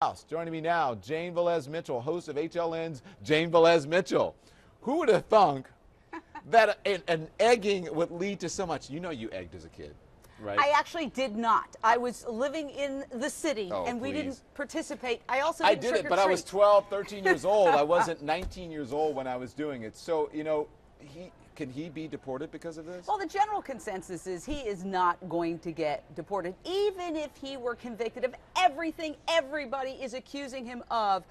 House. Joining me now, Jane Velez-Mitchell, host of HLN's Jane Velez-Mitchell. Who would have thunk that an egging would lead to so much? You know you egged as a kid, right? I actually did not. I was living in the city, and we didn't participate. I also didn't did it, but I was 12, 13 years old. I wasn't 19 years old when I was doing it. So, you know, can he be deported because of this? Well, the general consensus is he is not going to get deported, even if he were convicted of everything everybody is accusing him of.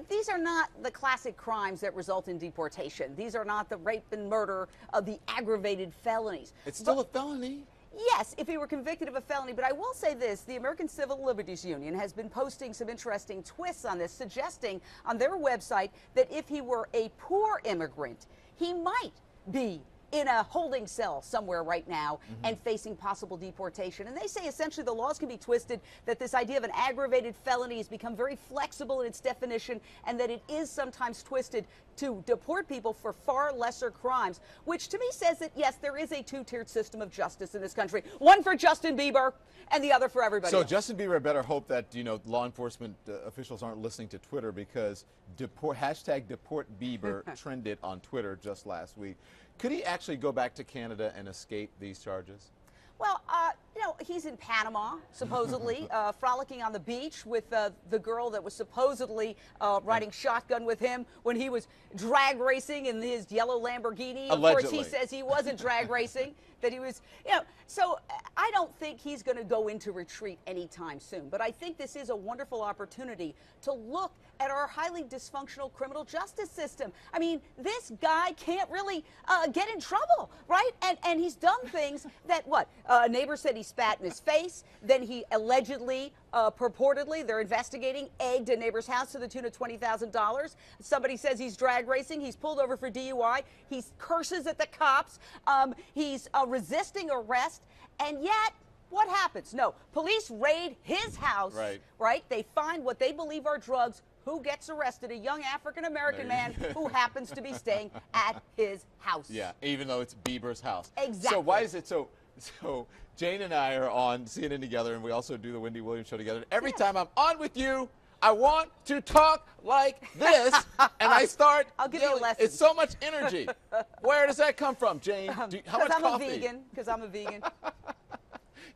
These are not the classic crimes that result in deportation. These are not the rape and murder of the aggravated felonies. It's still a felony. Yes, if he were convicted of a felony. But I will say this, the American Civil Liberties Union has been posting some interesting twists on this, suggesting on their website that if he were a poor immigrant, he might be in a holding cell somewhere right now and facing possible deportation. And they say essentially the laws can be twisted, that this idea of an aggravated felony has become very flexible in its definition, and that it is sometimes twisted to deport people for far lesser crimes, which to me says that, yes, there is a two-tiered system of justice in this country. One for Justin Bieber and the other for everybody else. Justin Bieber better hope that, you know, law enforcement officials aren't listening to Twitter, because hashtag deport Bieber trended on Twitter just last week. Could he actually go back to Canada and escape these charges? Well, you know, he's in Panama, supposedly, frolicking on the beach with the girl that was supposedly riding shotgun with him when he was drag racing in his yellow Lamborghini. Allegedly. Of course, he says he wasn't drag racing, that he was, you know. So I don't think he's going to go into retreat anytime soon. But I think this is a wonderful opportunity to look at our highly dysfunctional criminal justice system. I mean, this guy can't really get in trouble, right? And he's done things that, what? A neighbor said he spat in his face. Then he allegedly, purportedly, they're investigating, egged a neighbor's house to the tune of $20,000. Somebody says he's drag racing. He's pulled over for DUI. He curses at the cops. He's resisting arrest. And yet, what happens? No, police raid his house, right? They find what they believe are drugs. Who gets arrested? A young African-American man who happens to be staying at his house. Yeah, even though it's Bieber's house. Exactly. So why is it so Jane and I are on CNN together, and we also do the Wendy Williams show together. Every time I'm on with you, I want to talk like this, and I start I'll give you a lesson. It's so much energy. Where does that come from, Jane? How much coffee? Because I'm a vegan.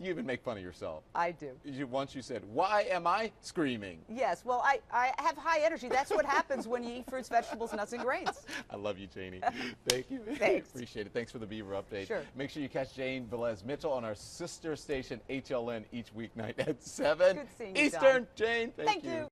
You even make fun of yourself. I do. Once you said, why am I screaming? Yes, well, I have high energy. That's what happens when you eat fruits, vegetables, nuts, and grains. I love you, Janie. Thank you. Thanks. Appreciate it. Thanks for the Bieber update. Sure. Make sure you catch Jane Velez-Mitchell on our sister station, HLN, each weeknight at 7 Good seeing you, Eastern. Don. Jane, thank you.